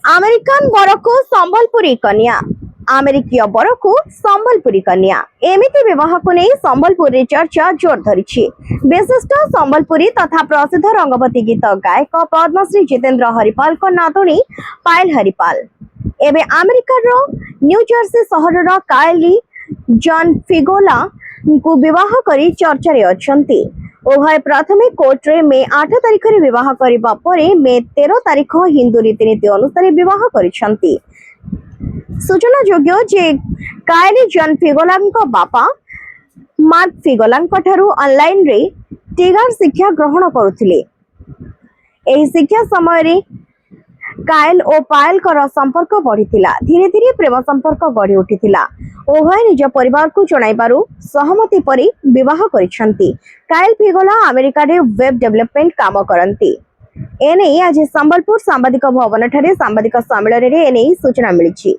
American बरकू Sambalpuri कन्या अमेरिकीय बरकू संबलपुरी कन्या एमिति विवाह को नहीं संबलपुरी चर्चा जोर धरी। विशिष्ट संबलपुरी तथा प्रसिद्ध रंगवती गीत गायक पद्मश्री जितेंद्र हरिपाल को नातुणी पायल हरिपाल एवं अमेरिकार न्यू जर्सी सहर कायली जॉन फिगोला को विवाह करी चर्चा रे अछंती। उभय प्रथमे कोर्ट रे मे 8 तारिख रे विवाह करिबा परे मे 13 तारिख हिंदू रीतिनीति अनुसार विवाह करिसंती। सूचना योग्य जे कायली जॉन फिगोला बापा मार्क फिगोला ठारू ऑनलाइन रे टिगार शिक्षा ग्रहण करुथिले। एही शिक्षा समय रे कायल और पायल कर संपर्क बढ़ीथिला। धीरे धीरे प्रेम संपर्क गढ़ी उठिथिला। उभय निज परिवार को जणाइबारु सहमति परि विवाह करिसंती। कायल फिगोला अमेरिका रे वेब डेवलपमेंट काम करंती। एने आज संबलपुर सांबादिक भवन ठारे सांबादिक सम्मेलन रे एने सूचना मिलिछि।